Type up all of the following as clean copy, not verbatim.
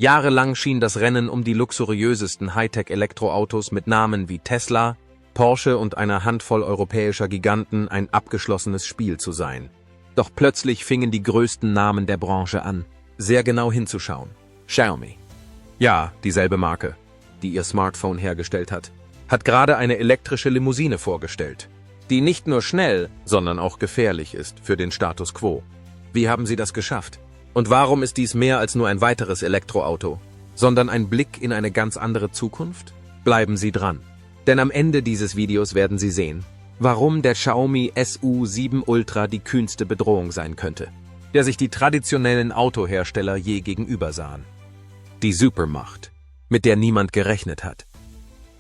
Jahrelang schien das Rennen um die luxuriösesten Hightech-Elektroautos mit Namen wie Tesla, Porsche und einer Handvoll europäischer Giganten ein abgeschlossenes Spiel zu sein. Doch plötzlich fingen die größten Namen der Branche an, sehr genau hinzuschauen. Xiaomi. Ja, dieselbe Marke, die ihr Smartphone hergestellt hat gerade eine elektrische Limousine vorgestellt, die nicht nur schnell, sondern auch gefährlich ist für den Status quo. Wie haben sie das geschafft? Und warum ist dies mehr als nur ein weiteres Elektroauto, sondern ein Blick in eine ganz andere Zukunft? Bleiben Sie dran, denn am Ende dieses Videos werden Sie sehen, warum der Xiaomi SU7 Ultra die kühnste Bedrohung sein könnte, der sich die traditionellen Autohersteller je gegenüber sahen. Die Supermacht, mit der niemand gerechnet hat.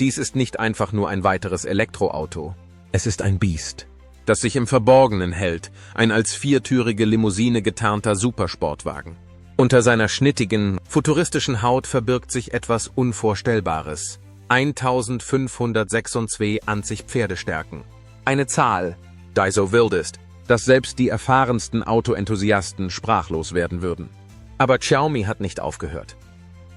Dies ist nicht einfach nur ein weiteres Elektroauto, es ist ein Biest, das sich im Verborgenen hält, ein als viertürige Limousine getarnter Supersportwagen. Unter seiner schnittigen, futuristischen Haut verbirgt sich etwas Unvorstellbares. 1526 Pferdestärken. Eine Zahl, die so wild ist, dass selbst die erfahrensten Autoenthusiasten sprachlos werden würden. Aber Xiaomi hat nicht aufgehört.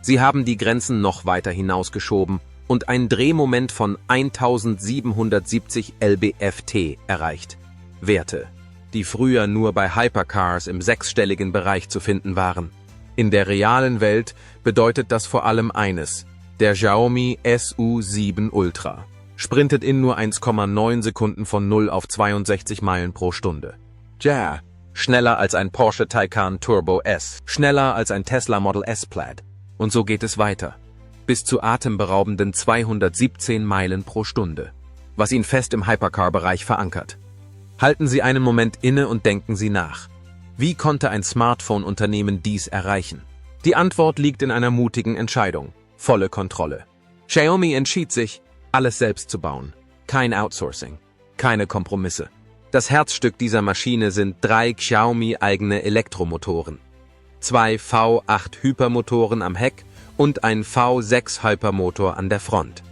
Sie haben die Grenzen noch weiter hinausgeschoben und ein Drehmoment von 1770 lb/ft erreicht. Werte, die früher nur bei Hypercars im sechsstelligen Bereich zu finden waren. In der realen Welt bedeutet das vor allem eines: der Xiaomi SU7 Ultra sprintet in nur 1,9 Sekunden von 0 auf 62 Meilen pro Stunde. Ja, schneller als ein Porsche Taycan Turbo S, schneller als ein Tesla Model S Plaid. Und so geht es weiter. Bis zu atemberaubenden 217 Meilen pro Stunde, was ihn fest im Hypercar-Bereich verankert. Halten Sie einen Moment inne und denken Sie nach. Wie konnte ein Smartphone-Unternehmen dies erreichen? Die Antwort liegt in einer mutigen Entscheidung: volle Kontrolle. Xiaomi entschied sich, alles selbst zu bauen. Kein Outsourcing, keine Kompromisse. Das Herzstück dieser Maschine sind 3 Xiaomi-eigene Elektromotoren. 2 V8 Hypermotoren am Heck und ein V6 Hypermotor an der Front.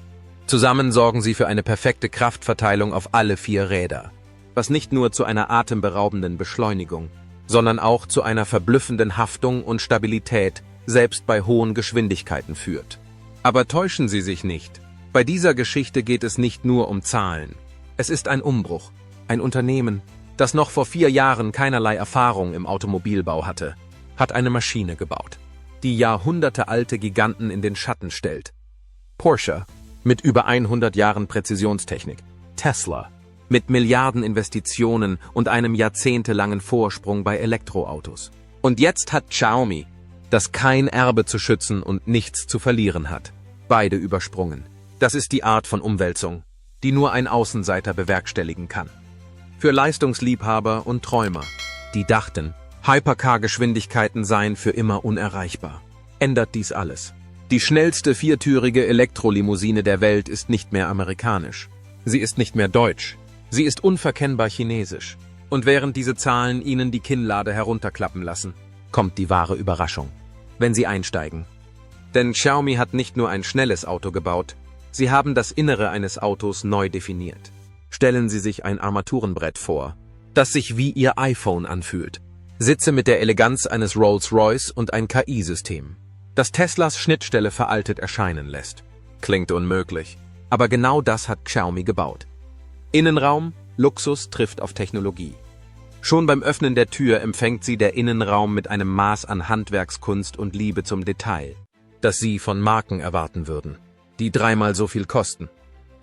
Zusammen sorgen sie für eine perfekte Kraftverteilung auf alle 4 Räder, was nicht nur zu einer atemberaubenden Beschleunigung, sondern auch zu einer verblüffenden Haftung und Stabilität, selbst bei hohen Geschwindigkeiten führt. Aber täuschen Sie sich nicht, bei dieser Geschichte geht es nicht nur um Zahlen. Es ist ein Umbruch, ein Unternehmen, das noch vor 4 Jahren keinerlei Erfahrung im Automobilbau hatte, hat eine Maschine gebaut, die jahrhundertealte Giganten in den Schatten stellt. Porsche mit über 100 Jahren Präzisionstechnik, Tesla mit Milliarden Investitionen und einem jahrzehntelangen Vorsprung bei Elektroautos. Und jetzt hat Xiaomi, das kein Erbe zu schützen und nichts zu verlieren hat, beide übersprungen. Das ist die Art von Umwälzung, die nur ein Außenseiter bewerkstelligen kann. Für Leistungsliebhaber und Träumer, die dachten, Hypercar-Geschwindigkeiten seien für immer unerreichbar, ändert dies alles. Die schnellste viertürige Elektrolimousine der Welt ist nicht mehr amerikanisch. Sie ist nicht mehr deutsch. Sie ist unverkennbar chinesisch. Und während diese Zahlen Ihnen die Kinnlade herunterklappen lassen, kommt die wahre Überraschung, wenn Sie einsteigen. Denn Xiaomi hat nicht nur ein schnelles Auto gebaut, sie haben das Innere eines Autos neu definiert. Stellen Sie sich ein Armaturenbrett vor, das sich wie Ihr iPhone anfühlt. Sitze mit der Eleganz eines Rolls-Royce und ein KI-System, das Teslas Schnittstelle veraltet erscheinen lässt. Klingt unmöglich, aber genau das hat Xiaomi gebaut. Innenraum, Luxus trifft auf Technologie. Schon beim Öffnen der Tür empfängt Sie der Innenraum mit einem Maß an Handwerkskunst und Liebe zum Detail, das Sie von Marken erwarten würden, die 3-mal so viel kosten.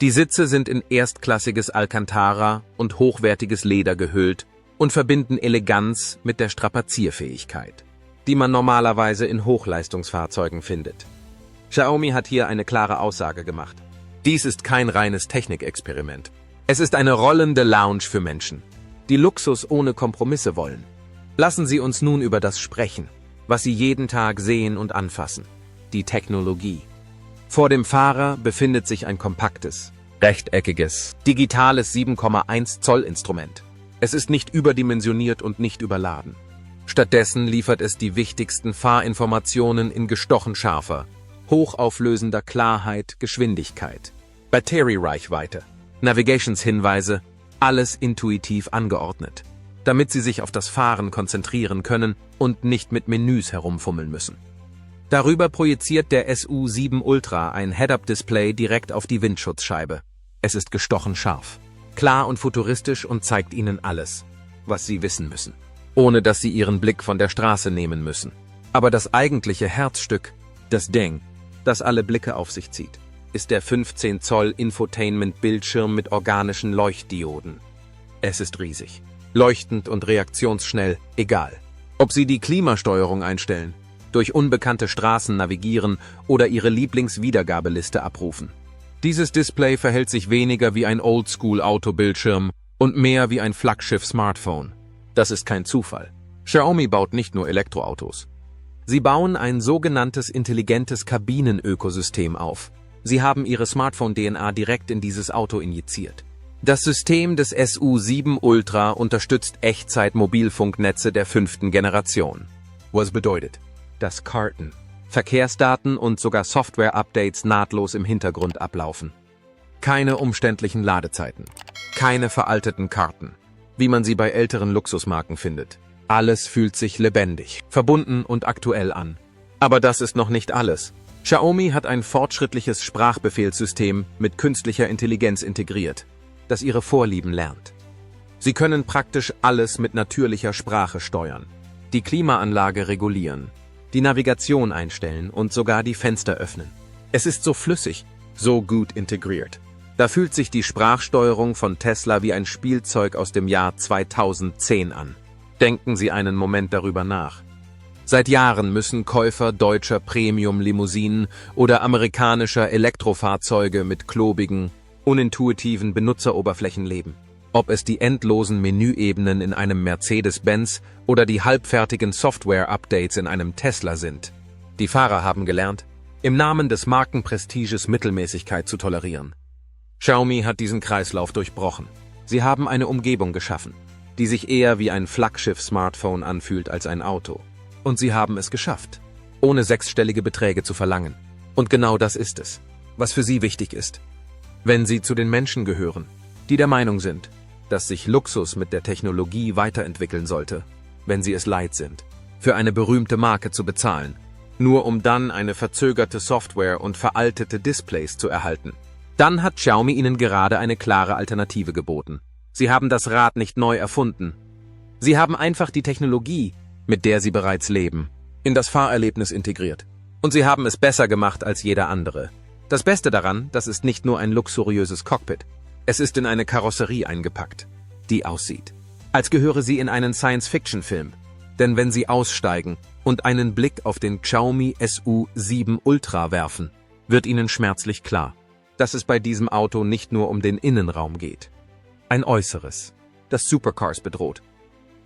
Die Sitze sind in erstklassiges Alcantara und hochwertiges Leder gehüllt und verbinden Eleganz mit der Strapazierfähigkeit, die man normalerweise in Hochleistungsfahrzeugen findet. Xiaomi hat hier eine klare Aussage gemacht. Dies ist kein reines Technikexperiment. Es ist eine rollende Lounge für Menschen, die Luxus ohne Kompromisse wollen. Lassen Sie uns nun über das sprechen, was Sie jeden Tag sehen und anfassen: die Technologie. Vor dem Fahrer befindet sich ein kompaktes, rechteckiges, digitales 7,1 Zoll Instrument. Es ist nicht überdimensioniert und nicht überladen. Stattdessen liefert es die wichtigsten Fahrinformationen in gestochen scharfer, hochauflösender Klarheit, Geschwindigkeit, Batteriereichweite, Navigationshinweise, alles intuitiv angeordnet, damit Sie sich auf das Fahren konzentrieren können und nicht mit Menüs herumfummeln müssen. Darüber projiziert der SU7 Ultra ein Head-Up-Display direkt auf die Windschutzscheibe. Es ist gestochen scharf, klar und futuristisch und zeigt Ihnen alles, was Sie wissen müssen, ohne dass Sie Ihren Blick von der Straße nehmen müssen. Aber das eigentliche Herzstück, das Ding, das alle Blicke auf sich zieht, ist der 15 Zoll Infotainment-Bildschirm mit organischen Leuchtdioden. Es ist riesig, leuchtend und reaktionsschnell, egal, ob Sie die Klimasteuerung einstellen, durch unbekannte Straßen navigieren oder Ihre Lieblingswiedergabeliste abrufen. Dieses Display verhält sich weniger wie ein Oldschool-Autobildschirm und mehr wie ein Flaggschiff-Smartphone. Das ist kein Zufall. Xiaomi baut nicht nur Elektroautos. Sie bauen ein sogenanntes intelligentes Kabinenökosystem auf. Sie haben ihre Smartphone-DNA direkt in dieses Auto injiziert. Das System des SU7 Ultra unterstützt Echtzeit-Mobilfunknetze der 5. Generation. Was bedeutet, dass Karten, Verkehrsdaten und sogar Software-Updates nahtlos im Hintergrund ablaufen. Keine umständlichen Ladezeiten, keine veralteten Karten, wie man sie bei älteren Luxusmarken findet. Alles fühlt sich lebendig, verbunden und aktuell an. Aber das ist noch nicht alles. Xiaomi hat ein fortschrittliches Sprachbefehlssystem mit künstlicher Intelligenz integriert, das Ihre Vorlieben lernt. Sie können praktisch alles mit natürlicher Sprache steuern, die Klimaanlage regulieren, die Navigation einstellen und sogar die Fenster öffnen. Es ist so flüssig, so gut integriert. Da fühlt sich die Sprachsteuerung von Tesla wie ein Spielzeug aus dem Jahr 2010 an. Denken Sie einen Moment darüber nach. Seit Jahren müssen Käufer deutscher Premium-Limousinen oder amerikanischer Elektrofahrzeuge mit klobigen, unintuitiven Benutzeroberflächen leben. Ob es die endlosen Menüebenen in einem Mercedes-Benz oder die halbfertigen Software-Updates in einem Tesla sind. Die Fahrer haben gelernt, im Namen des Markenprestiges Mittelmäßigkeit zu tolerieren. Xiaomi hat diesen Kreislauf durchbrochen. Sie haben eine Umgebung geschaffen, die sich eher wie ein Flaggschiff-Smartphone anfühlt als ein Auto. Und sie haben es geschafft, ohne sechsstellige Beträge zu verlangen. Und genau das ist es, was für Sie wichtig ist. Wenn Sie zu den Menschen gehören, die der Meinung sind, dass sich Luxus mit der Technologie weiterentwickeln sollte, wenn sie es leid sind, für eine berühmte Marke zu bezahlen, nur um dann eine verzögerte Software und veraltete Displays zu erhalten. Dann hat Xiaomi Ihnen gerade eine klare Alternative geboten. Sie haben das Rad nicht neu erfunden. Sie haben einfach die Technologie, mit der Sie bereits leben, in das Fahrerlebnis integriert. Und Sie haben es besser gemacht als jeder andere. Das Beste daran, das ist nicht nur ein luxuriöses Cockpit. Es ist in eine Karosserie eingepackt, die aussieht, als gehöre sie in einen Science-Fiction-Film. Denn wenn Sie aussteigen und einen Blick auf den Xiaomi SU7 Ultra werfen, wird Ihnen schmerzlich klar, dass es bei diesem Auto nicht nur um den Innenraum geht. Ein Äußeres, das Supercars bedroht.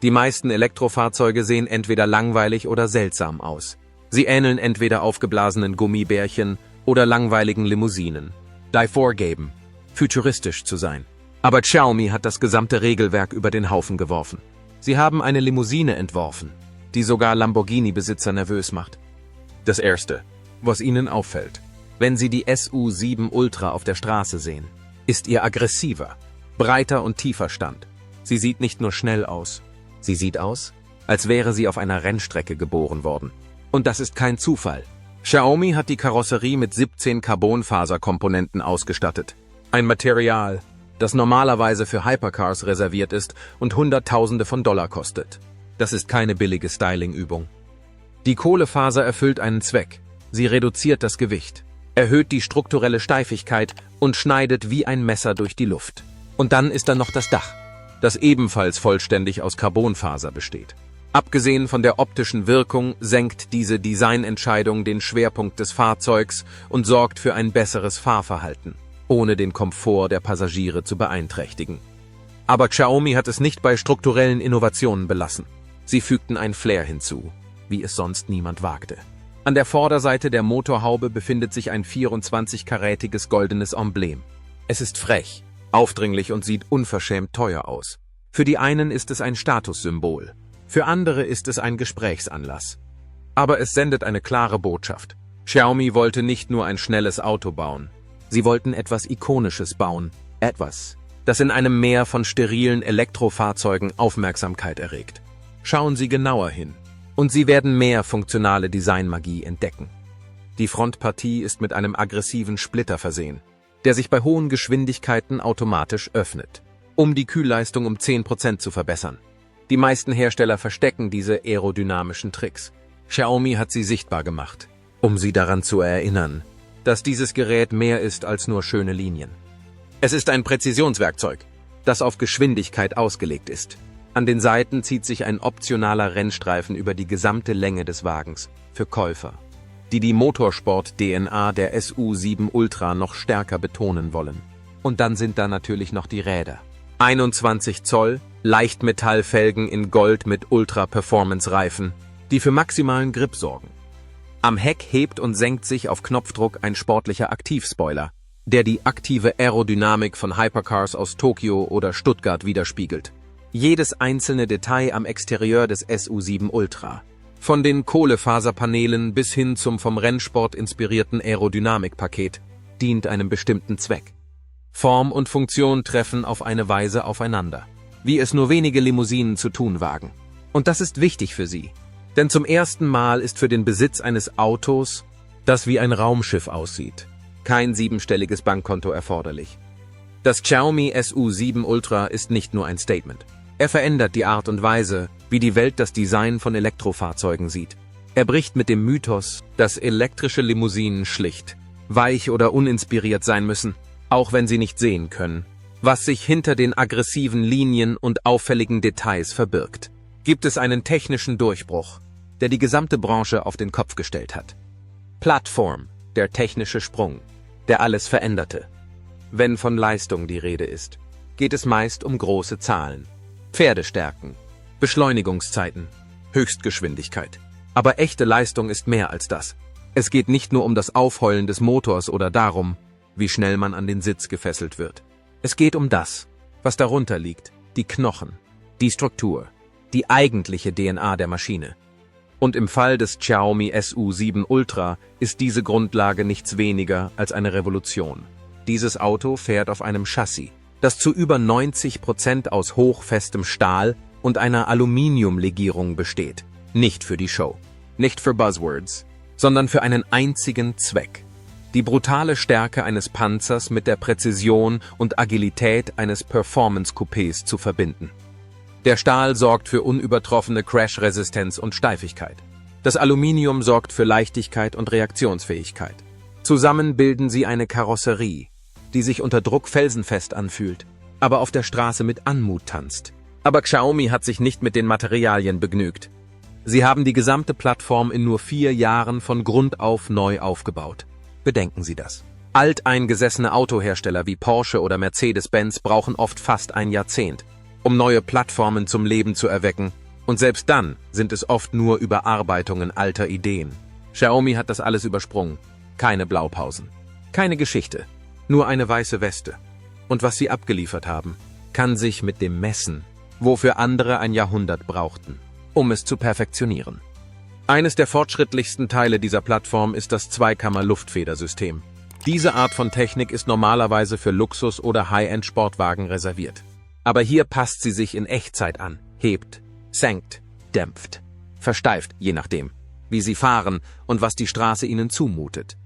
Die meisten Elektrofahrzeuge sehen entweder langweilig oder seltsam aus. Sie ähneln entweder aufgeblasenen Gummibärchen oder langweiligen Limousinen, die vorgeben, futuristisch zu sein. Aber Xiaomi hat das gesamte Regelwerk über den Haufen geworfen. Sie haben eine Limousine entworfen, die sogar Lamborghini-Besitzer nervös macht. Das Erste, was Ihnen auffällt, wenn Sie die SU7 Ultra auf der Straße sehen, ist ihr aggressiver, breiter und tiefer Stand. Sie sieht nicht nur schnell aus, sie sieht aus, als wäre sie auf einer Rennstrecke geboren worden. Und das ist kein Zufall. Xiaomi hat die Karosserie mit 17 Carbonfaserkomponenten ausgestattet. Ein Material, das normalerweise für Hypercars reserviert ist und Hunderttausende von Dollar kostet. Das ist keine billige Styling-Übung. Die Kohlefaser erfüllt einen Zweck. Sie reduziert das Gewicht, erhöht die strukturelle Steifigkeit und schneidet wie ein Messer durch die Luft. Und dann ist da noch das Dach, das ebenfalls vollständig aus Carbonfaser besteht. Abgesehen von der optischen Wirkung senkt diese Designentscheidung den Schwerpunkt des Fahrzeugs und sorgt für ein besseres Fahrverhalten, ohne den Komfort der Passagiere zu beeinträchtigen. Aber Xiaomi hat es nicht bei strukturellen Innovationen belassen. Sie fügten ein Flair hinzu, wie es sonst niemand wagte. An der Vorderseite der Motorhaube befindet sich ein 24-karätiges goldenes Emblem. Es ist frech, aufdringlich und sieht unverschämt teuer aus. Für die einen ist es ein Statussymbol, für andere ist es ein Gesprächsanlass. Aber es sendet eine klare Botschaft. Xiaomi wollte nicht nur ein schnelles Auto bauen. Sie wollten etwas Ikonisches bauen. Etwas, das in einem Meer von sterilen Elektrofahrzeugen Aufmerksamkeit erregt. Schauen Sie genauer hin. Und Sie werden mehr funktionale Designmagie entdecken. Die Frontpartie ist mit einem aggressiven Splitter versehen, der sich bei hohen Geschwindigkeiten automatisch öffnet, um die Kühlleistung um 10% zu verbessern. Die meisten Hersteller verstecken diese aerodynamischen Tricks. Xiaomi hat sie sichtbar gemacht, um Sie daran zu erinnern, dass dieses Gerät mehr ist als nur schöne Linien. Es ist ein Präzisionswerkzeug, das auf Geschwindigkeit ausgelegt ist. An den Seiten zieht sich ein optionaler Rennstreifen über die gesamte Länge des Wagens für Käufer, die die Motorsport-DNA der SU7 Ultra noch stärker betonen wollen. Und dann sind da natürlich noch die Räder. 21 Zoll, Leichtmetallfelgen in Gold mit Ultra-Performance-Reifen, die für maximalen Grip sorgen. Am Heck hebt und senkt sich auf Knopfdruck ein sportlicher Aktivspoiler, der die aktive Aerodynamik von Hypercars aus Tokio oder Stuttgart widerspiegelt. Jedes einzelne Detail am Exterieur des SU7 Ultra, von den Kohlefaserpanelen bis hin zum vom Rennsport inspirierten Aerodynamikpaket, dient einem bestimmten Zweck. Form und Funktion treffen auf eine Weise aufeinander, wie es nur wenige Limousinen zu tun wagen. Und das ist wichtig für Sie, denn zum ersten Mal ist für den Besitz eines Autos, das wie ein Raumschiff aussieht, kein 7-stelliges Bankkonto erforderlich. Das Xiaomi SU7 Ultra ist nicht nur ein Statement. Er verändert die Art und Weise, wie die Welt das Design von Elektrofahrzeugen sieht. Er bricht mit dem Mythos, dass elektrische Limousinen schlicht, weich oder uninspiriert sein müssen, auch wenn sie nicht sehen können, was sich hinter den aggressiven Linien und auffälligen Details verbirgt. Gibt es einen technischen Durchbruch, der die gesamte Branche auf den Kopf gestellt hat. Plattform, der technische Sprung, der alles veränderte. Wenn von Leistung die Rede ist, geht es meist um große Zahlen. Pferdestärken, Beschleunigungszeiten, Höchstgeschwindigkeit. Aber echte Leistung ist mehr als das. Es geht nicht nur um das Aufheulen des Motors oder darum, wie schnell man an den Sitz gefesselt wird. Es geht um das, was darunter liegt, die Knochen, die Struktur, die eigentliche DNA der Maschine. Und im Fall des Xiaomi SU7 Ultra ist diese Grundlage nichts weniger als eine Revolution. Dieses Auto fährt auf einem Chassis, das zu über 90% aus hochfestem Stahl und einer Aluminiumlegierung besteht. Nicht für die Show, nicht für Buzzwords, sondern für einen einzigen Zweck: die brutale Stärke eines Panzers mit der Präzision und Agilität eines Performance-Coupés zu verbinden. Der Stahl sorgt für unübertroffene Crash-Resistenz und Steifigkeit. Das Aluminium sorgt für Leichtigkeit und Reaktionsfähigkeit. Zusammen bilden sie eine Karosserie, die sich unter Druck felsenfest anfühlt, aber auf der Straße mit Anmut tanzt. Aber Xiaomi hat sich nicht mit den Materialien begnügt. Sie haben die gesamte Plattform in nur 4 Jahren von Grund auf neu aufgebaut. Bedenken Sie das. Alteingesessene Autohersteller wie Porsche oder Mercedes-Benz brauchen oft fast ein Jahrzehnt, um neue Plattformen zum Leben zu erwecken, und selbst dann sind es oft nur Überarbeitungen alter Ideen. Xiaomi hat das alles übersprungen. Keine Blaupausen, keine Geschichte, nur eine weiße Weste. Und was sie abgeliefert haben, kann sich mit dem messen, wofür andere ein Jahrhundert brauchten, um es zu perfektionieren. Eines der fortschrittlichsten Teile dieser Plattform ist das Zweikammer-Luftfedersystem. Diese Art von Technik ist normalerweise für Luxus- oder High-End-Sportwagen reserviert. Aber hier passt sie sich in Echtzeit an, hebt, senkt, dämpft, versteift, je nachdem, wie sie fahren und was die Straße ihnen zumutet.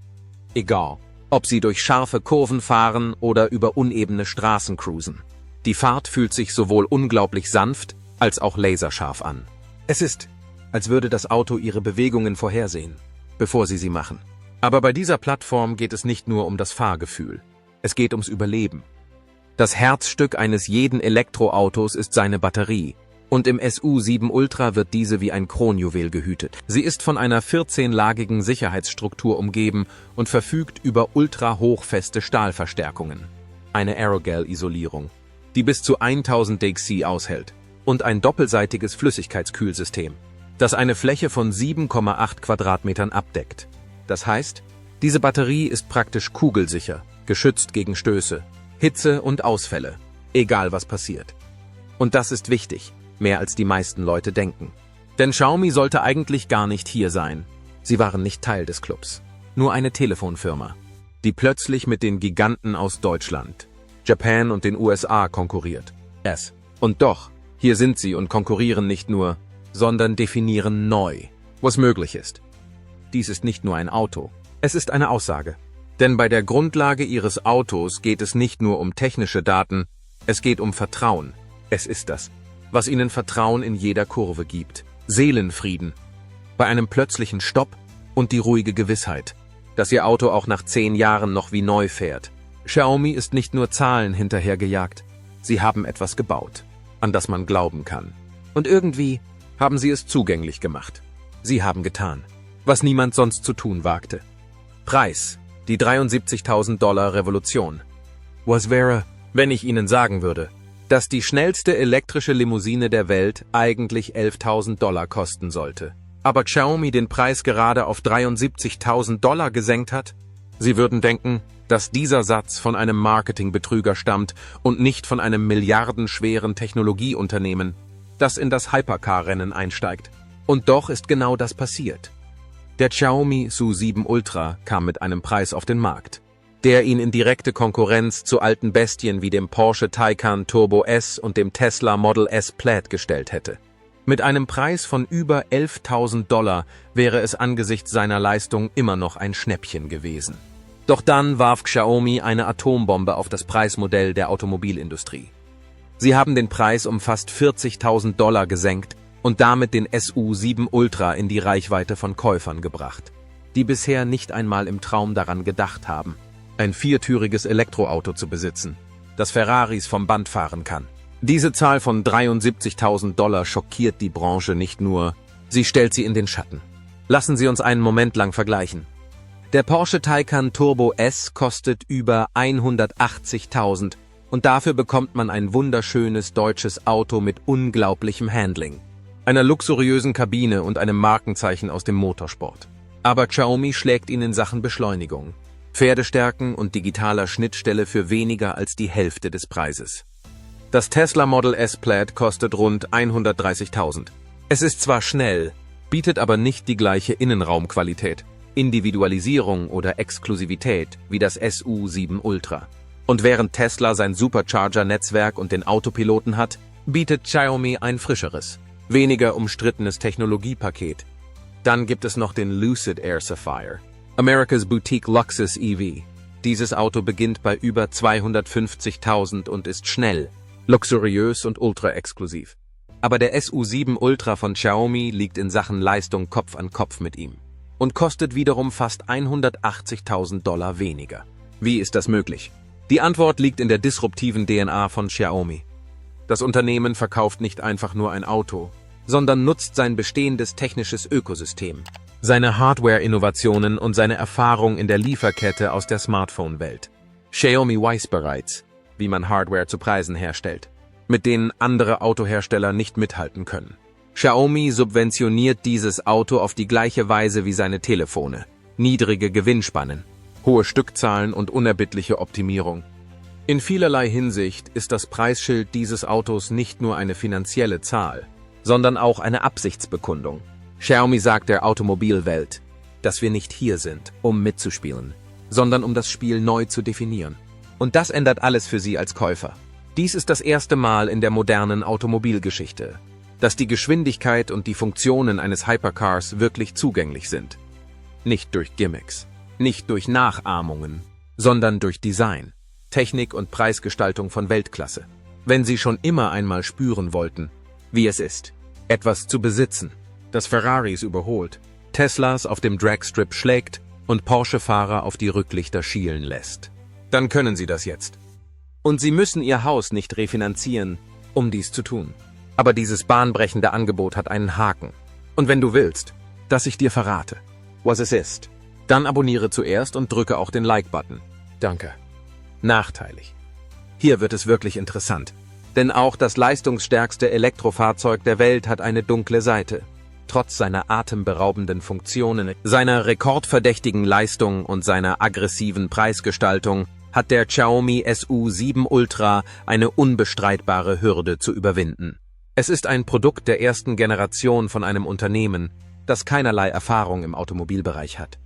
Egal, ob sie durch scharfe Kurven fahren oder über unebene Straßen cruisen. Die Fahrt fühlt sich sowohl unglaublich sanft als auch laserscharf an. Es ist, als würde das Auto ihre Bewegungen vorhersehen, bevor sie machen. Aber bei dieser Plattform geht es nicht nur um das Fahrgefühl. Es geht ums Überleben. Das Herzstück eines jeden Elektroautos ist seine Batterie. Und im SU7 Ultra wird diese wie ein Kronjuwel gehütet. Sie ist von einer 14-lagigen Sicherheitsstruktur umgeben und verfügt über ultra-hochfeste Stahlverstärkungen. Eine Aerogel-Isolierung, die bis zu 1000 degC aushält. Und ein doppelseitiges Flüssigkeitskühlsystem, das eine Fläche von 7,8 Quadratmetern abdeckt. Das heißt, diese Batterie ist praktisch kugelsicher, geschützt gegen Stöße, Hitze und Ausfälle, egal was passiert. Und das ist wichtig, mehr als die meisten Leute denken. Denn Xiaomi sollte eigentlich gar nicht hier sein. Sie waren nicht Teil des Clubs. Nur eine Telefonfirma, die plötzlich mit den Giganten aus Deutschland, Japan und den USA konkurriert. Und doch, hier sind sie und konkurrieren nicht nur, sondern definieren neu, was möglich ist. Dies ist nicht nur ein Auto, es ist eine Aussage. Denn bei der Grundlage Ihres Autos geht es nicht nur um technische Daten, es geht um Vertrauen. Es ist das, was Ihnen Vertrauen in jeder Kurve gibt. Seelenfrieden. Bei einem plötzlichen Stopp und die ruhige Gewissheit, dass Ihr Auto auch nach 10 Jahren noch wie neu fährt. Xiaomi ist nicht nur Zahlen hinterhergejagt, sie haben etwas gebaut, an das man glauben kann. Und irgendwie haben sie es zugänglich gemacht. Sie haben getan, was niemand sonst zu tun wagte. Preis, die $73.000 Revolution. Was wäre, wenn ich Ihnen sagen würde, dass die schnellste elektrische Limousine der Welt eigentlich $11.000 kosten sollte, aber Xiaomi den Preis gerade auf $73.000 gesenkt hat? Sie würden denken, dass dieser Satz von einem Marketingbetrüger stammt und nicht von einem milliardenschweren Technologieunternehmen, das in das Hypercar-Rennen einsteigt. Und doch ist genau das passiert. Der Xiaomi SU7 Ultra kam mit einem Preis auf den Markt, der ihn in direkte Konkurrenz zu alten Bestien wie dem Porsche Taycan Turbo S und dem Tesla Model S Plaid gestellt hätte. Mit einem Preis von über $11.000 wäre es angesichts seiner Leistung immer noch ein Schnäppchen gewesen. Doch dann warf Xiaomi eine Atombombe auf das Preismodell der Automobilindustrie. Sie haben den Preis um fast $40.000 gesenkt und damit den SU7 Ultra in die Reichweite von Käufern gebracht, die bisher nicht einmal im Traum daran gedacht haben, ein 4-türiges Elektroauto zu besitzen, das Ferraris vom Band fahren kann. Diese Zahl von $73.000 schockiert die Branche nicht nur, sie stellt sie in den Schatten. Lassen Sie uns einen Moment lang vergleichen. Der Porsche Taycan Turbo S kostet über $180.000 und dafür bekommt man ein wunderschönes deutsches Auto mit unglaublichem Handling, einer luxuriösen Kabine und einem Markenzeichen aus dem Motorsport. Aber Xiaomi schlägt ihn in Sachen Beschleunigung, Pferdestärken und digitaler Schnittstelle für weniger als die Hälfte des Preises. Das Tesla Model S Plaid kostet rund $130.000. Es ist zwar schnell, bietet aber nicht die gleiche Innenraumqualität, Individualisierung oder Exklusivität wie das SU7 Ultra. Und während Tesla sein Supercharger-Netzwerk und den Autopiloten hat, bietet Xiaomi ein frischeres, weniger umstrittenes Technologiepaket. Dann gibt es noch den Lucid Air Sapphire, America's Boutique Luxus EV. Dieses Auto beginnt bei über $250.000 und ist schnell, luxuriös und ultra-exklusiv. Aber der SU7 Ultra von Xiaomi liegt in Sachen Leistung Kopf an Kopf mit ihm und kostet wiederum fast $180.000 weniger. Wie ist das möglich? Die Antwort liegt in der disruptiven DNA von Xiaomi. Das Unternehmen verkauft nicht einfach nur ein Auto, sondern nutzt sein bestehendes technisches Ökosystem, seine Hardware-Innovationen und seine Erfahrung in der Lieferkette aus der Smartphone-Welt. Xiaomi weiß bereits, wie man Hardware zu Preisen herstellt, mit denen andere Autohersteller nicht mithalten können. Xiaomi subventioniert dieses Auto auf die gleiche Weise wie seine Telefone. Niedrige Gewinnspannen, hohe Stückzahlen und unerbittliche Optimierung. In vielerlei Hinsicht ist das Preisschild dieses Autos nicht nur eine finanzielle Zahl, sondern auch eine Absichtsbekundung. Xiaomi sagt der Automobilwelt, dass wir nicht hier sind, um mitzuspielen, sondern um das Spiel neu zu definieren. Und das ändert alles für Sie als Käufer. Dies ist das erste Mal in der modernen Automobilgeschichte, dass die Geschwindigkeit und die Funktionen eines Hypercars wirklich zugänglich sind. Nicht durch Gimmicks, nicht durch Nachahmungen, sondern durch Design, Technik und Preisgestaltung von Weltklasse. Wenn Sie schon immer einmal spüren wollten, wie es ist, etwas zu besitzen, das Ferraris überholt, Teslas auf dem Dragstrip schlägt und Porsche-Fahrer auf die Rücklichter schielen lässt, dann können Sie das jetzt. Und Sie müssen Ihr Haus nicht refinanzieren, um dies zu tun. Aber dieses bahnbrechende Angebot hat einen Haken. Und wenn du willst, dass ich dir verrate, was es ist, dann abonniere zuerst und drücke auch den Like-Button. Danke. Nachteilig. Hier wird es wirklich interessant, denn auch das leistungsstärkste Elektrofahrzeug der Welt hat eine dunkle Seite. Trotz seiner atemberaubenden Funktionen, seiner rekordverdächtigen Leistung und seiner aggressiven Preisgestaltung hat der Xiaomi SU7 Ultra eine unbestreitbare Hürde zu überwinden. Es ist ein Produkt der ersten Generation von einem Unternehmen, das keinerlei Erfahrung im Automobilbereich hat.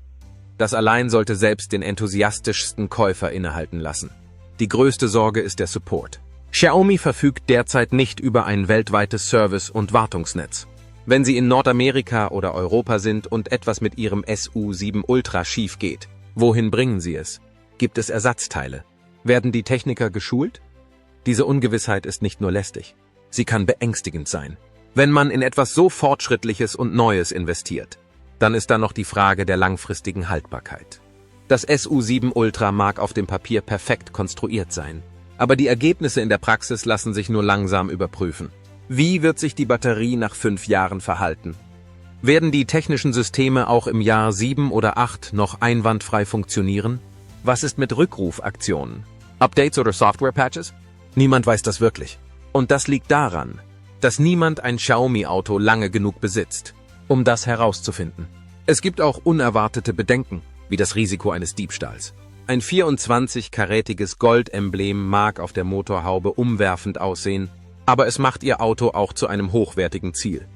Das allein sollte selbst den enthusiastischsten Käufer innehalten lassen. Die größte Sorge ist der Support. Xiaomi verfügt derzeit nicht über ein weltweites Service- und Wartungsnetz. Wenn Sie in Nordamerika oder Europa sind und etwas mit Ihrem SU7 Ultra schief geht, wohin bringen Sie es? Gibt es Ersatzteile? Werden die Techniker geschult? Diese Ungewissheit ist nicht nur lästig, sie kann beängstigend sein. Wenn man in etwas so Fortschrittliches und Neues investiert, dann ist da noch die Frage der langfristigen Haltbarkeit. Das SU7 Ultra mag auf dem Papier perfekt konstruiert sein, aber die Ergebnisse in der Praxis lassen sich nur langsam überprüfen. Wie wird sich die Batterie nach 5 Jahren verhalten? Werden die technischen Systeme auch im Jahr 7 oder 8 noch einwandfrei funktionieren? Was ist mit Rückrufaktionen? Updates oder Software-Patches? Niemand weiß das wirklich. Und das liegt daran, dass niemand ein Xiaomi-Auto lange genug besitzt, um das herauszufinden. Es gibt auch unerwartete Bedenken, wie das Risiko eines Diebstahls. Ein 24-karätiges Goldemblem mag auf der Motorhaube umwerfend aussehen, aber es macht Ihr Auto auch zu einem hochwertigen Ziel.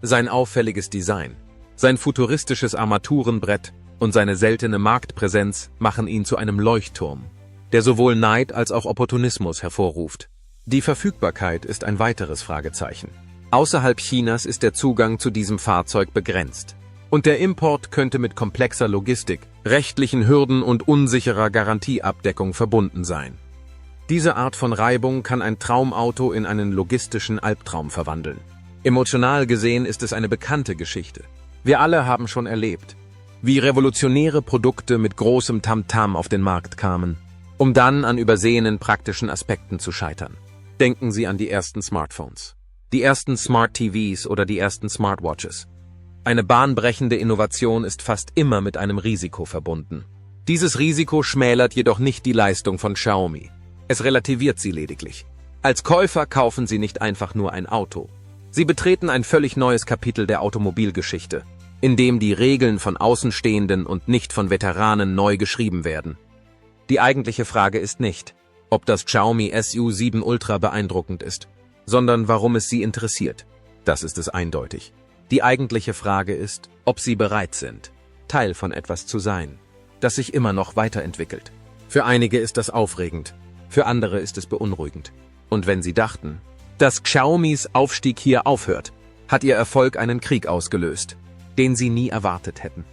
Sein auffälliges Design, sein futuristisches Armaturenbrett und seine seltene Marktpräsenz machen ihn zu einem Leuchtturm, der sowohl Neid als auch Opportunismus hervorruft. Die Verfügbarkeit ist ein weiteres Fragezeichen. Außerhalb Chinas ist der Zugang zu diesem Fahrzeug begrenzt. Und der Import könnte mit komplexer Logistik, rechtlichen Hürden und unsicherer Garantieabdeckung verbunden sein. Diese Art von Reibung kann ein Traumauto in einen logistischen Albtraum verwandeln. Emotional gesehen ist es eine bekannte Geschichte. Wir alle haben schon erlebt, wie revolutionäre Produkte mit großem Tamtam auf den Markt kamen, um dann an übersehenen praktischen Aspekten zu scheitern. Denken Sie an die ersten Smartphones, die ersten Smart TVs oder die ersten Smartwatches. Eine bahnbrechende Innovation ist fast immer mit einem Risiko verbunden. Dieses Risiko schmälert jedoch nicht die Leistung von Xiaomi. Es relativiert sie lediglich. Als Käufer kaufen Sie nicht einfach nur ein Auto. Sie betreten ein völlig neues Kapitel der Automobilgeschichte, in dem die Regeln von Außenstehenden und nicht von Veteranen neu geschrieben werden. Die eigentliche Frage ist nicht, ob das Xiaomi SU7 Ultra beeindruckend ist, sondern warum es Sie interessiert. Das ist es eindeutig. Die eigentliche Frage ist, ob Sie bereit sind, Teil von etwas zu sein, das sich immer noch weiterentwickelt. Für einige ist das aufregend, für andere ist es beunruhigend. Und wenn Sie dachten, dass Xiaomis Aufstieg hier aufhört, hat Ihr Erfolg einen Krieg ausgelöst, den Sie nie erwartet hätten.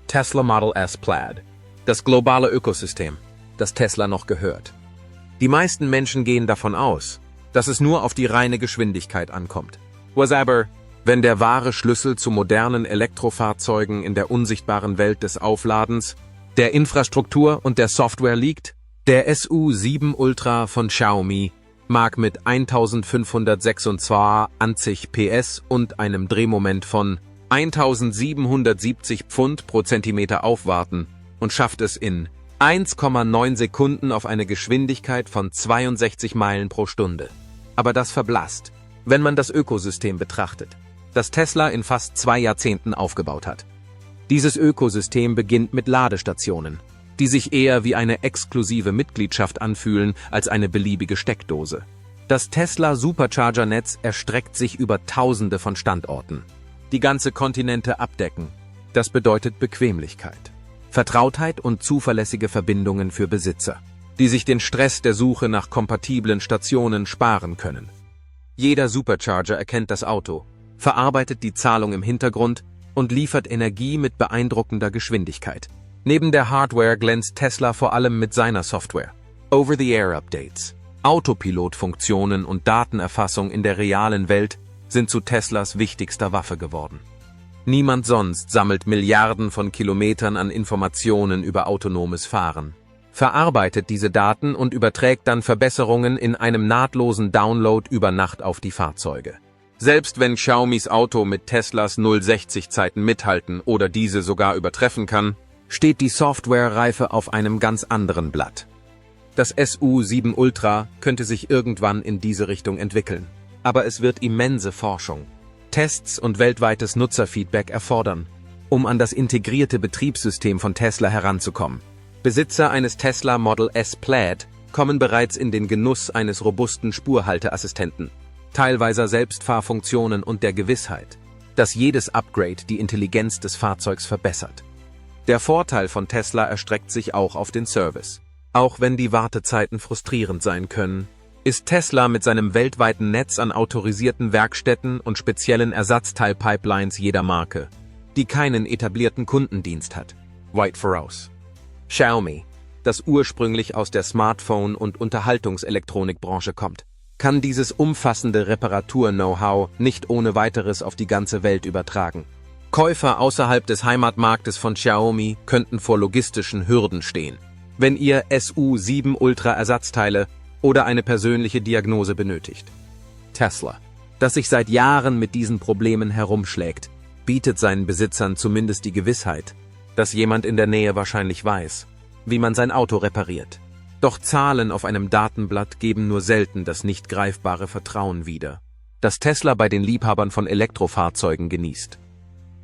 Tesla Model S Plaid, das globale Ökosystem, das Tesla noch gehört. Die meisten Menschen gehen davon aus, dass es nur auf die reine Geschwindigkeit ankommt. Was aber, wenn der wahre Schlüssel zu modernen Elektrofahrzeugen in der unsichtbaren Welt des Aufladens, der Infrastruktur und der Software liegt? Der SU7 Ultra von Xiaomi mag mit 1526 PS und einem Drehmoment von 1770 Pfund pro Zentimeter aufwarten und schafft es in 1,9 Sekunden auf eine Geschwindigkeit von 62 Meilen pro Stunde. Aber das verblasst, wenn man das Ökosystem betrachtet, das Tesla in fast 2 Jahrzehnten aufgebaut hat. Dieses Ökosystem beginnt mit Ladestationen, die sich eher wie eine exklusive Mitgliedschaft anfühlen als eine beliebige Steckdose. Das Tesla Supercharger-Netz erstreckt sich über Tausende von Standorten, die ganze Kontinente abdecken. Das bedeutet Bequemlichkeit, Vertrautheit und zuverlässige Verbindungen für Besitzer, die sich den Stress der Suche nach kompatiblen Stationen sparen können. Jeder Supercharger erkennt das Auto, verarbeitet die Zahlung im Hintergrund und liefert Energie mit beeindruckender Geschwindigkeit. Neben der Hardware glänzt Tesla vor allem mit seiner Software. Over-the-Air-Updates, Autopilot-Funktionen und Datenerfassung in der realen Welt sind zu Teslas wichtigster Waffe geworden. Niemand sonst sammelt Milliarden von Kilometern an Informationen über autonomes Fahren, verarbeitet diese Daten und überträgt dann Verbesserungen in einem nahtlosen Download über Nacht auf die Fahrzeuge. Selbst wenn Xiaomis Auto mit Teslas 0-60-Zeiten mithalten oder diese sogar übertreffen kann, steht die Softwarereife auf einem ganz anderen Blatt. Das SU7 Ultra könnte sich irgendwann in diese Richtung entwickeln. Aber es wird immense Forschung, Tests und weltweites Nutzerfeedback erfordern, um an das integrierte Betriebssystem von Tesla heranzukommen. Besitzer eines Tesla Model S Plaid kommen bereits in den Genuss eines robusten Spurhalteassistenten, teilweise Selbstfahrfunktionen und der Gewissheit, dass jedes Upgrade die Intelligenz des Fahrzeugs verbessert. Der Vorteil von Tesla erstreckt sich auch auf den Service. Auch wenn die Wartezeiten frustrierend sein können, ist Tesla mit seinem weltweiten Netz an autorisierten Werkstätten und speziellen Ersatzteilpipelines jeder Marke, die keinen etablierten Kundendienst hat, weit voraus. Xiaomi, das ursprünglich aus der Smartphone- und Unterhaltungselektronikbranche kommt, kann dieses umfassende Reparatur-Know-how nicht ohne weiteres auf die ganze Welt übertragen. Käufer außerhalb des Heimatmarktes von Xiaomi könnten vor logistischen Hürden stehen, wenn ihr SU7 Ultra Ersatzteile oder eine persönliche Diagnose benötigt. Tesla, das sich seit Jahren mit diesen Problemen herumschlägt, bietet seinen Besitzern zumindest die Gewissheit, dass jemand in der Nähe wahrscheinlich weiß, wie man sein Auto repariert. Doch Zahlen auf einem Datenblatt geben nur selten das nicht greifbare Vertrauen wieder, das Tesla bei den Liebhabern von Elektrofahrzeugen genießt.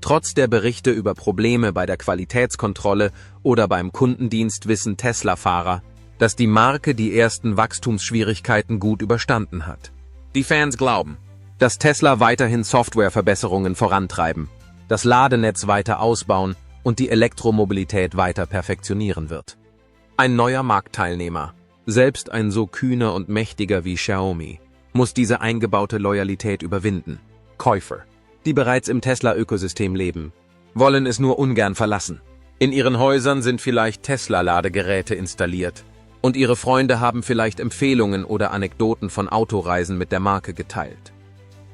Trotz der Berichte über Probleme bei der Qualitätskontrolle oder beim Kundendienst wissen Tesla-Fahrer, dass die Marke die ersten Wachstumsschwierigkeiten gut überstanden hat. Die Fans glauben, dass Tesla weiterhin Softwareverbesserungen vorantreiben, das Ladenetz weiter ausbauen und die Elektromobilität weiter perfektionieren wird. Ein neuer Marktteilnehmer, selbst ein so kühner und mächtiger wie Xiaomi, muss diese eingebaute Loyalität überwinden. Käufer, die bereits im Tesla-Ökosystem leben, wollen es nur ungern verlassen. In ihren Häusern sind vielleicht Tesla-Ladegeräte installiert und ihre Freunde haben vielleicht Empfehlungen oder Anekdoten von Autoreisen mit der Marke geteilt.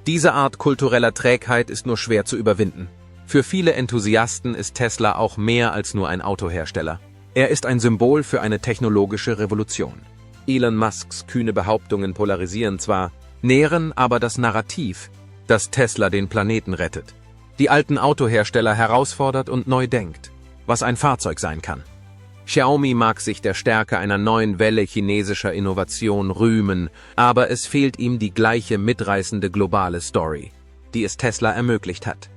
Diese Art kultureller Trägheit ist nur schwer zu überwinden. Für viele Enthusiasten ist Tesla auch mehr als nur ein Autohersteller. Er ist ein Symbol für eine technologische Revolution. Elon Musks kühne Behauptungen polarisieren zwar, nähren aber das Narrativ, dass Tesla den Planeten rettet, die alten Autohersteller herausfordert und neu denkt, was ein Fahrzeug sein kann. Xiaomi mag sich der Stärke einer neuen Welle chinesischer Innovation rühmen, aber es fehlt ihm die gleiche mitreißende globale Story, die es Tesla ermöglicht hat,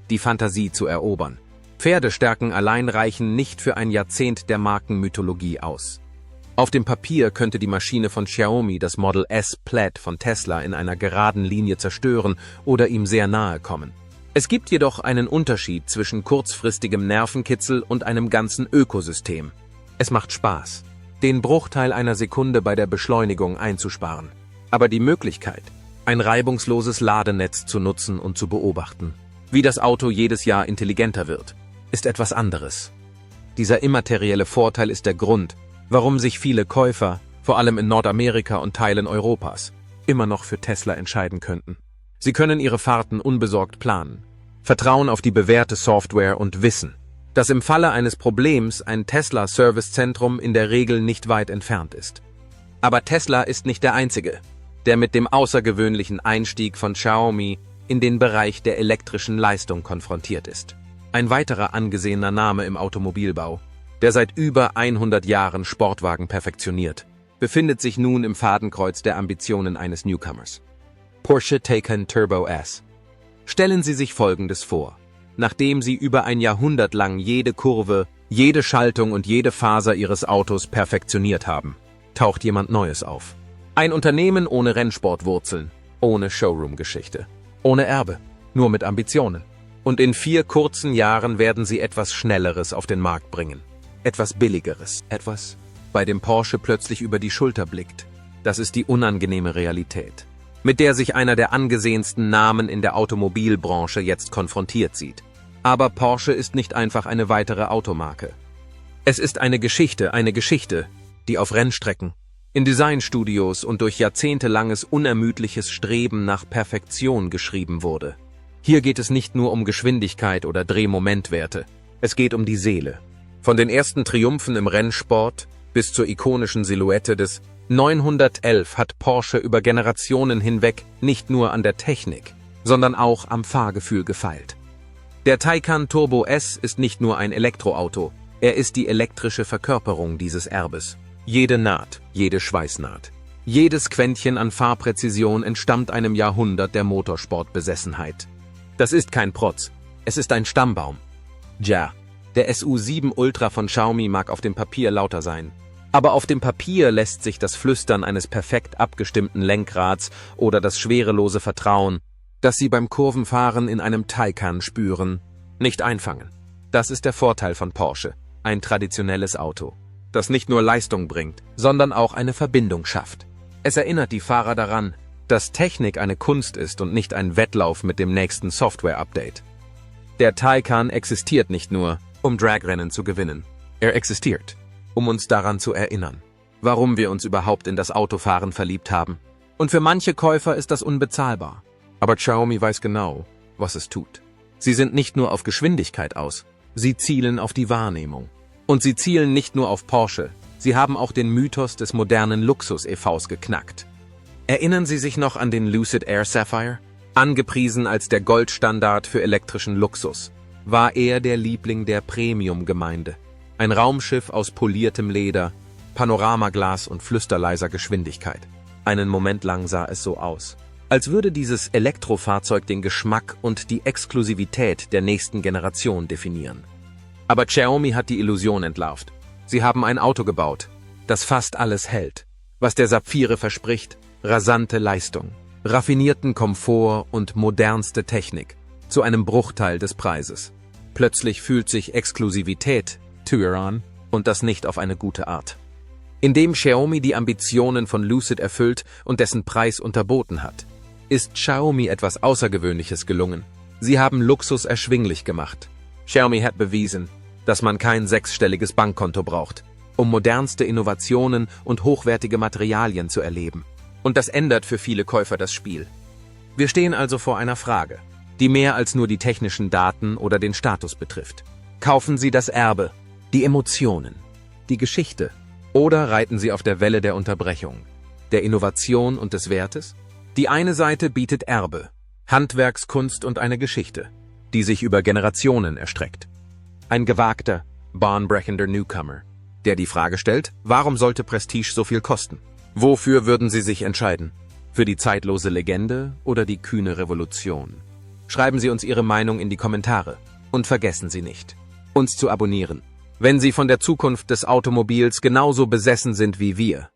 die Fantasie zu erobern. Pferdestärken allein reichen nicht für ein Jahrzehnt der Markenmythologie aus. Auf dem Papier könnte die Maschine von Xiaomi das Model S Plaid von Tesla in einer geraden Linie zerstören oder ihm sehr nahe kommen. Es gibt jedoch einen Unterschied zwischen kurzfristigem Nervenkitzel und einem ganzen Ökosystem. Es macht Spaß, den Bruchteil einer Sekunde bei der Beschleunigung einzusparen. Aber die Möglichkeit, ein reibungsloses Ladenetz zu nutzen und zu beobachten, wie das Auto jedes Jahr intelligenter wird, ist etwas anderes. Dieser immaterielle Vorteil ist der Grund, warum sich viele Käufer, vor allem in Nordamerika und Teilen Europas, immer noch für Tesla entscheiden könnten. Sie können ihre Fahrten unbesorgt planen, vertrauen auf die bewährte Software und wissen, dass im Falle eines Problems ein Tesla-Servicezentrum in der Regel nicht weit entfernt ist. Aber Tesla ist nicht der einzige, der mit dem außergewöhnlichen Einstieg von Xiaomi in den Bereich der elektrischen Leistung konfrontiert ist. Ein weiterer angesehener Name im Automobilbau, der seit über 100 Jahren Sportwagen perfektioniert, befindet sich nun im Fadenkreuz der Ambitionen eines Newcomers. Porsche Taycan Turbo S. Stellen Sie sich Folgendes vor. Nachdem Sie über ein Jahrhundert lang jede Kurve, jede Schaltung und jede Faser Ihres Autos perfektioniert haben, taucht jemand Neues auf. Ein Unternehmen ohne Rennsportwurzeln, ohne Showroom-Geschichte, ohne Erbe, nur mit Ambitionen. Und in 4 kurzen Jahren werden Sie etwas Schnelleres auf den Markt bringen. Etwas Billigeres, etwas, bei dem Porsche plötzlich über die Schulter blickt. Das ist die unangenehme Realität, mit der sich einer der angesehensten Namen in der Automobilbranche jetzt konfrontiert sieht. Aber Porsche ist nicht einfach eine weitere Automarke. Es ist eine Geschichte, die auf Rennstrecken, in Designstudios und durch jahrzehntelanges unermüdliches Streben nach Perfektion geschrieben wurde. Hier geht es nicht nur um Geschwindigkeit oder Drehmomentwerte, es geht um die Seele. Von den ersten Triumphen im Rennsport bis zur ikonischen Silhouette des 911 hat Porsche über Generationen hinweg nicht nur an der Technik, sondern auch am Fahrgefühl gefeilt. Der Taycan Turbo S ist nicht nur ein Elektroauto, er ist die elektrische Verkörperung dieses Erbes. Jede Naht, jede Schweißnaht, jedes Quäntchen an Fahrpräzision entstammt einem Jahrhundert der Motorsportbesessenheit. Das ist kein Protz, es ist ein Stammbaum. Ja, der SU7 Ultra von Xiaomi mag auf dem Papier lauter sein. Aber auf dem Papier lässt sich das Flüstern eines perfekt abgestimmten Lenkrads oder das schwerelose Vertrauen, das Sie beim Kurvenfahren in einem Taycan spüren, nicht einfangen. Das ist der Vorteil von Porsche, ein traditionelles Auto, das nicht nur Leistung bringt, sondern auch eine Verbindung schafft. Es erinnert die Fahrer daran, dass Technik eine Kunst ist und nicht ein Wettlauf mit dem nächsten Software-Update. Der Taycan existiert nicht nur, um Dragrennen zu gewinnen. Er existiert, um uns daran zu erinnern, warum wir uns überhaupt in das Autofahren verliebt haben. Und für manche Käufer ist das unbezahlbar. Aber Xiaomi weiß genau, was es tut. Sie sind nicht nur auf Geschwindigkeit aus, sie zielen auf die Wahrnehmung. Und sie zielen nicht nur auf Porsche, sie haben auch den Mythos des modernen Luxus-EVs geknackt. Erinnern Sie sich noch an den Lucid Air Sapphire? Angepriesen als der Goldstandard für elektrischen Luxus, war er der Liebling der Premium-Gemeinde. Ein Raumschiff aus poliertem Leder, Panoramaglas und flüsterleiser Geschwindigkeit. Einen Moment lang sah es so aus, als würde dieses Elektrofahrzeug den Geschmack und die Exklusivität der nächsten Generation definieren. Aber Xiaomi hat die Illusion entlarvt. Sie haben ein Auto gebaut, das fast alles hält, was der Saphire verspricht: rasante Leistung, raffinierten Komfort und modernste Technik, zu einem Bruchteil des Preises. Plötzlich fühlt sich Exklusivität teuer an, und das nicht auf eine gute Art. Indem Xiaomi die Ambitionen von Lucid erfüllt und dessen Preis unterboten hat, ist Xiaomi etwas Außergewöhnliches gelungen. Sie haben Luxus erschwinglich gemacht. Xiaomi hat bewiesen, dass man kein 6-stelliges Bankkonto braucht, um modernste Innovationen und hochwertige Materialien zu erleben. Und das ändert für viele Käufer das Spiel. Wir stehen also vor einer Frage, die mehr als nur die technischen Daten oder den Status betrifft. Kaufen Sie das Erbe, die Emotionen, die Geschichte, oder reiten Sie auf der Welle der Unterbrechung, der Innovation und des Wertes? Die eine Seite bietet Erbe, Handwerkskunst und eine Geschichte, die sich über Generationen erstreckt. Ein gewagter, bahnbrechender Newcomer, der die Frage stellt, warum sollte Prestige so viel kosten? Wofür würden Sie sich entscheiden? Für die zeitlose Legende oder die kühne Revolution? Schreiben Sie uns Ihre Meinung in die Kommentare und vergessen Sie nicht, uns zu abonnieren, wenn Sie von der Zukunft des Automobils genauso besessen sind wie wir.